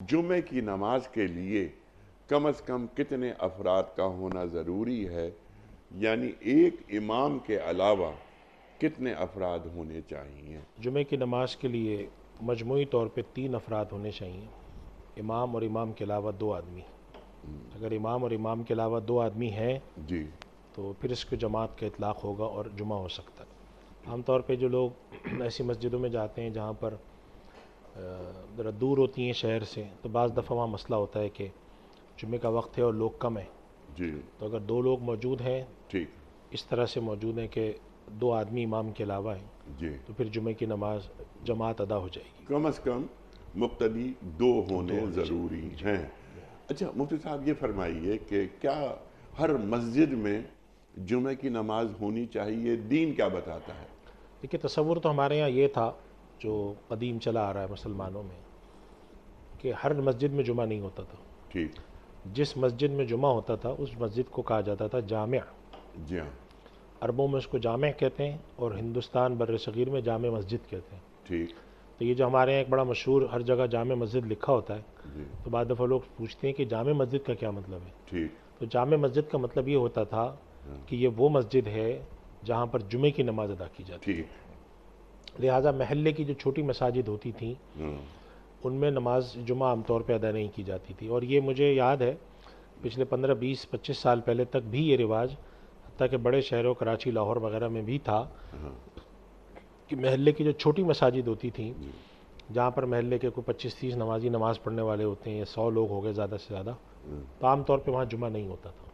जुमे की नमाज के लिए कम अज़ कम कितने अफराद का होना ज़रूरी है, यानी एक इमाम के अलावा कितने अफराद होने चाहिए? जुमे की नमाज के लिए मजमूई तौर पे 3 अफराद होने चाहिए, इमाम और इमाम के अलावा 2 आदमी। अगर इमाम और इमाम के अलावा 2 आदमी हैं जी तो फिर इसको जमात का इतलाक़ होगा और जुमा हो सकता है। आम तौर पे जो लोग ऐसी मस्जिदों में जाते हैं जहाँ पर ज़रा दूर होती हैं शहर से, तो बाज़ दफ़ा वहाँ मसला होता है कि जुमे का वक्त है और लोग कम हैं, जी तो अगर 2 लोग मौजूद हैं, ठीक इस तरह से मौजूद हैं कि 2 आदमी इमाम के अलावा हैं, जी तो फिर जुमे की नमाज जमात अदा हो जाएगी। कम अज़ कम मुक्तदी 2 होने होने ज़रूरी जी। हैं। अच्छा मुफ्ती साहब, ये फरमाइए कि क्या हर मस्जिद में जुमे की नमाज होनी चाहिए? दीन क्या बताता है? देखिए, तसव्वुर तो हमारे यहाँ ये था जो कदीम चला आ रहा है मुसलमानों में, कि हर मस्जिद में जुमा नहीं होता था। ठीक। जिस मस्जिद में जुमा होता था उस मस्जिद को कहा जाता था जामिया। जी हाँ। अरबों में उसको जामिया कहते हैं और हिंदुस्तान बर्र सग़ीर में जामे मस्जिद कहते हैं। ठीक। तो ये जो हमारे यहाँ एक बड़ा मशहूर हर जगह जामे मस्जिद लिखा होता है, जी तो बाद दफ़ा लोग पूछते हैं कि जामे मस्जिद का क्या मतलब है। ठीक। तो जामे मस्जिद का मतलब ये होता था कि ये वो मस्जिद है जहाँ पर जुमे की नमाज अदा की जाती ठीक। है। लिहाजा महल्ले की जो छोटी मसाजिद होती थी हाँ, उनमें नमाज जुमा आमतौर पर अदा नहीं की जाती थी। और ये मुझे याद है पिछले 15-20-25 साल पहले तक भी ये रिवाज, हत्ता कि बड़े शहरों कराची लाहौर वगैरह में भी था, हाँ, कि महल्ले की जो छोटी मसाजिद होती थी जी जहाँ पर महल्ले के कोई 25-30 नमाजी नमाज़ पढ़ने वाले होते हैं, या 100 लोग हो गए ज़्यादा से ज़्यादा, हाँ। तो आम तौर पे वहाँ जुमा नहीं होता था।